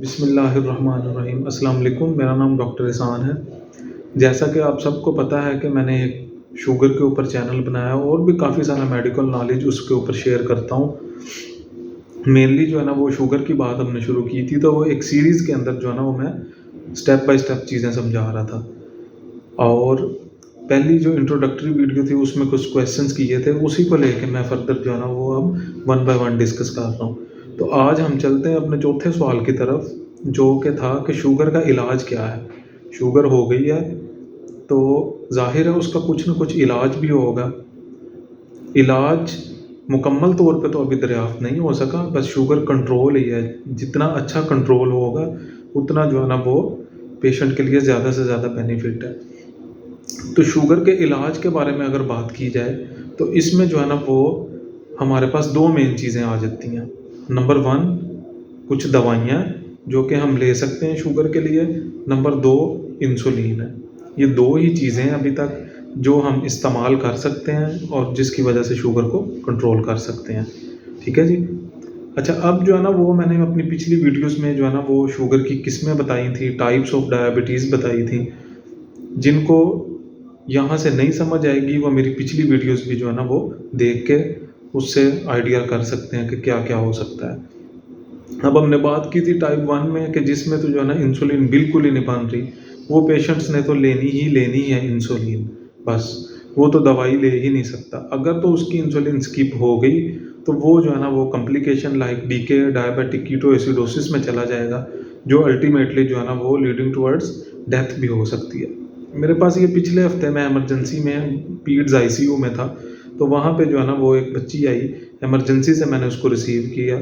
बिस्मिल्लाहिर्रहमानिर्रहीम। अस्सलाम वालेकुम। मेरा नाम डॉक्टर एहसान है। जैसा कि आप सबको पता है कि मैंने एक शुगर के ऊपर चैनल बनाया है और भी काफ़ी सारा मेडिकल नॉलेज उसके ऊपर शेयर करता हूँ। मेनली जो है ना वो शुगर की बात हमने शुरू की थी, तो वो एक सीरीज़ के अंदर जो है ना वो मैं स्टेप बाय स्टेप चीज़ें समझा रहा था। और पहली जो इंट्रोडक्टरी वीडियो थी उसमें कुछ क्वेश्चंस किए थे, उसी को लेके मैं फर्दर जो है ना वो अब वन बाय वन डिस्कस कर रहा हूँ। तो आज हम चलते हैं अपने चौथे सवाल की तरफ, जो कि था कि शुगर का इलाज क्या है। शुगर हो गई है तो ज़ाहिर है उसका कुछ ना कुछ इलाज भी होगा। इलाज मुकम्मल तौर पे तो अभी दरियाफ़्त नहीं हो सका, बस शुगर कंट्रोल ही है। जितना अच्छा कंट्रोल होगा उतना जो है ना वो पेशेंट के लिए ज़्यादा से ज़्यादा बेनिफिट है। तो शुगर के इलाज के बारे में अगर बात की जाए तो इसमें जो है ना वो हमारे पास दो मेन चीज़ें आ जाती हैं। नंबर वन, कुछ दवाइयाँ जो कि हम ले सकते हैं शुगर के लिए। नंबर दो, इंसुलिन है। ये दो ही चीज़ें हैं अभी तक जो हम इस्तेमाल कर सकते हैं और जिसकी वजह से शुगर को कंट्रोल कर सकते हैं। ठीक है जी। अच्छा, अब जो है ना वो मैंने अपनी पिछली वीडियोस में जो है ना वो शुगर की किस्में बताई थी, टाइप्स ऑफ डायबिटीज़ बताई थी। जिनको यहाँ से नहीं समझ आएगी वो मेरी पिछली वीडियोस भी जो है ना वो देख के उससे आइडिया कर सकते हैं कि क्या-क्या हो सकता है। अब हमने बात की थी टाइप 1 में कि जिसमें तो जो है ना इंसुलिन बिल्कुल ही नहीं बन रही। वो पेशेंट्स ने तो लेनी है इंसुलिन, बस। वो तो दवाई ले ही नहीं सकता। अगर तो उसकी इंसुलिन स्किप हो गई तो वो जो है ना वो complication like DK, diabetic ketoacidosis में चला जाएगा, जो अल्टीमेटली जो है ना वो लीडिंग टुवर्ड्स डेथ भी हो सकती है। मेरे पास ये पिछले हफ्ते मैं इमरजेंसी में पीड्स आईसीयू में था, तो वहाँ पे जो है ना वो एक बच्ची आई, इमरजेंसी से मैंने उसको रिसीव किया।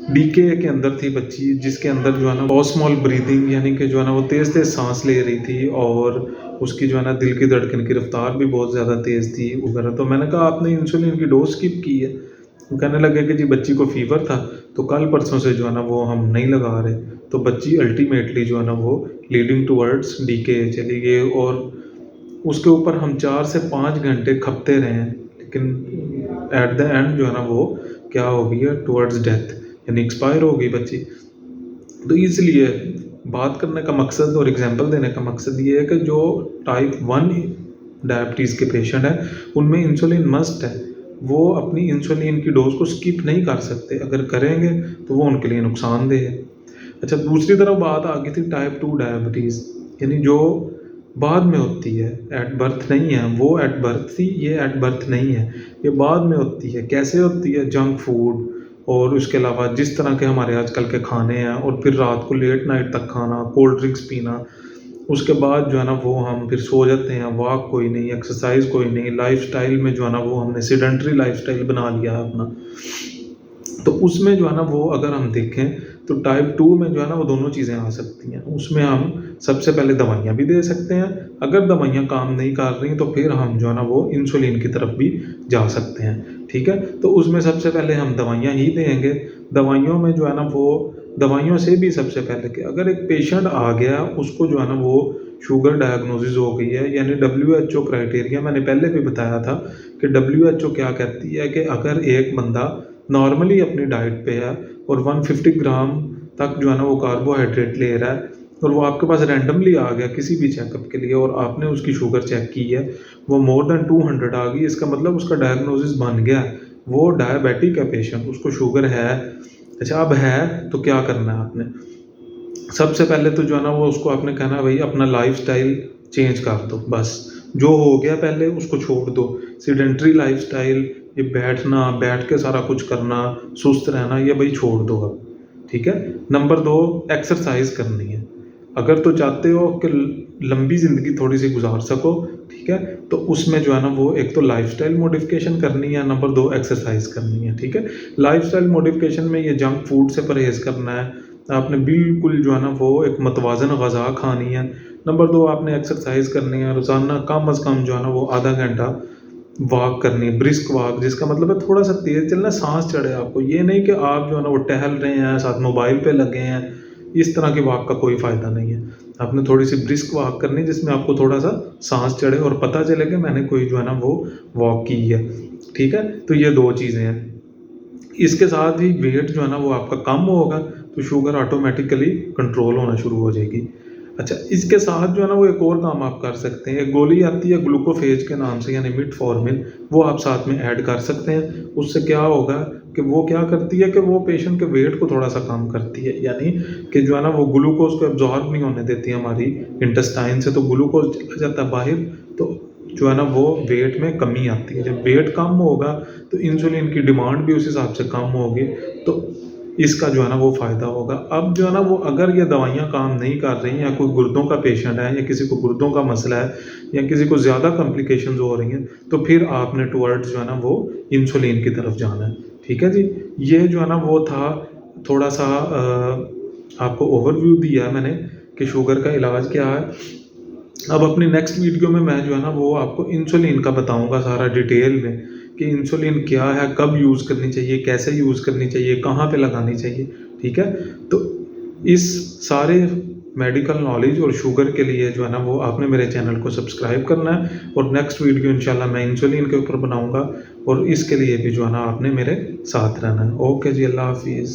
डीके के अंदर थी बच्ची, जिसके अंदर जो है ना ऑस्मॉल ब्रीदिंग, यानी कि जो है ना वो तेज़-तेज़ सांस ले रही थी और उसकी जो है ना दिल की धड़कन की रफ्तार भी बहुत ज़्यादा तेज़ थी वगैरह। तो मैंने कहा आपने इंसुलिन की डोज़ स्किप की है? वो कहने लगे कि जी बच्ची को फ़ीवर था, तो कल परसों से जो है ना वो हम नहीं लगा रहे। तो बच्ची अल्टीमेटली जो है ना वो लीडिंग टुवर्ड्स डीके चली गई और उसके ऊपर हम 4 से 5 घंटे खपते रहे हैं, लेकिन एट द एंड जो है ना वो क्या हो गई है, टुवर्ड्स डेथ, यानी एक्सपायर हो गई बच्ची। तो इसलिए बात करने का मकसद और एग्जांपल देने का मकसद ये है कि जो टाइप 1 डायबिटीज़ के पेशेंट हैं उनमें इंसुलिन मस्ट है। वो अपनी इंसुलिन की डोज़ को स्किप नहीं कर सकते, अगर करेंगे तो वो उनके लिए नुकसानदेह है। अच्छा, दूसरी तरफ बात आ गई थी टाइप 2 डायबिटीज़, यानी जो बाद में होती है, एट बर्थ नहीं है। वो एट बर्थ थी, ये एट बर्थ नहीं है, ये बाद में होती है। कैसे होती है? जंक फूड और उसके अलावा जिस तरह के हमारे आजकल के खाने हैं और फिर रात को लेट नाइट तक खाना, कोल्ड ड्रिंक्स पीना, उसके बाद जो है ना वो हम फिर सो जाते हैं, वॉक कोई नहीं, एक्सरसाइज कोई नहीं, लाइफ़स्टाइल में जो है ना वो हमने सेडेंटरी लाइफ़स्टाइल बना लिया है अपना। तो उसमें जो है ना वो अगर हम देखें तो टाइप 2 में जो है ना वो दोनों चीज़ें आ सकती हैं। उसमें हम सबसे पहले दवाइयाँ भी दे सकते हैं, अगर दवाइयाँ काम नहीं कर रही तो फिर हम जो है ना वो इंसुलिन की तरफ भी जा सकते हैं। ठीक है? तो उसमें सबसे पहले हम दवाइयाँ ही देंगे। दवाइयों में जो है ना वो दवाइयों से भी सबसे पहले कि अगर एक पेशेंट आ गया, उसको जो है ना वो शुगर डायग्नोसिस हो गई है, यानी डब्ल्यूएचओ क्राइटेरिया मैंने पहले भी बताया था कि डब्ल्यूएचओ क्या कहती है कि अगर एक बंदा नॉर्मली अपनी डाइट पे है और 150 ग्राम तक जो है ना वो कार्बोहाइड्रेट ले रहा है और वो आपके पास रैंडमली आ गया किसी भी चेकअप के लिए और आपने उसकी शुगर चेक की है, वो मोर देन 200 आ गई, इसका मतलब उसका डायग्नोसिस बन गया है, वो डायबिटिक है पेशेंट, उसको शुगर है। अच्छा, अब है तो क्या करना है आपने? सबसे पहले तो जो है ना वो उसको आपने कहना है भाई अपना लाइफ़स्टाइल चेंज कर दो, बस। जो हो गया पहले उसको छोड़ दो। सेडेंटरी लाइफ़स्टाइल, ये बैठना, बैठ के सारा कुछ करना, सुस्त रहना, ये भाई छोड़ दो अब। ठीक है? नंबर 2, एक्सरसाइज़ करनी है। अगर तो चाहते हो कि लंबी ज़िंदगी थोड़ी-सी गुज़ार सको, ठीक है? तो उसमें जो है ना वो एक तो लाइफ़स्टाइल मॉडिफ़िकेशन करनी है, नंबर 2 एक्सरसाइज़ करनी है, ठीक है? लाइफ़स्टाइल मॉडिफ़िकेशन में ये जंक फूड से परहेज़ करना है। आपने बिल्कुल जो है ना वो एक मतवाज़न ग़ज़ा खानी है। नंबर 2, आपने एक्सरसाइज़ करनी है, रोज़ाना कम से कम जो है ना वो आधा घंटा वॉक करनी है, ब्रिस्क वॉक, जिसका मतलब है थोड़ा-सा तेज़ चलना, साँस चढ़े आपको। ये नहीं कि आप जो है ना वो टहल रहे हैं, साथ मोबाइल पे लगे हैं, इस तरह की वॉक का कोई फ़ायदा नहीं है। आपने थोड़ी-सी ब्रिस्क वॉक करनी है जिसमें आपको थोड़ा-सा साँस चढ़े और पता चले कि मैंने कोई जो है ना वो वॉक की है। ठीक है? तो ये 2 चीज़ें हैं। इसके साथ ही वेट जो है ना वो आपका कम होगा, तो शुगर ऑटोमेटिकली कंट्रोल होना शुरू हो जाएगी। अच्छा, इसके साथ जो है ना वो एक और काम आप कर सकते हैं, एक गोली आती है ग्लूकोफेज के नाम से यानी मिटफॉर्मिन, वो आप साथ में ऐड कर सकते हैं। उससे क्या होगा कि वो क्या करती है कि वो पेशेंट के वेट को थोड़ा सा कम करती है, यानी कि जो है ना वो ग्लूकोज को एब्जॉर्ब नहीं होने देती है हमारी इंटेस्टाइन से, तो ग्लूकोज चला जाता है बाहर, तो जो है ना वो वेट में कमी आती है। जब वेट कम होगा तो इंसुलिन की डिमांड भी उस हिसाब से कम होगी, तो इसका जो है ना वो फ़ायदा होगा। अब जो है ना वो अगर ये दवाइयाँ काम नहीं कर रही या कोई गुर्दों का पेशेंट है या किसी को गुर्दों का मसला है या किसी को ज़्यादा कॉम्प्लिकेशंस हो रही हैं, तो फिर आपने टुवर्ड्स जो है ना वो इंसुलिन की तरफ जाना है। ठीक है जी, ये जो है ना वो था थोड़ा सा आपको ओवरव्यू दिया है मैंने कि शुगर का इलाज क्या है। अब अपनी नेक्स्ट वीडियो में मैं जो है ना वो आपको इंसुलिन का बताऊंगा सारा डिटेल में कि इंसुलिन क्या है, कब यूज़ करनी चाहिए, कैसे यूज़ करनी चाहिए, कहाँ पे लगानी चाहिए। ठीक है, तो इस सारे मेडिकल नॉलेज और शुगर के लिए जो है ना वो आपने मेरे चैनल को सब्सक्राइब करना है, और नेक्स्ट वीडियो इंशाल्लाह मैं इंसुलिन के ऊपर बनाऊंगा, और इसके लिए भी जो है ना आपने मेरे साथ रहना है। ओके जी, अल्लाह हाफिज़।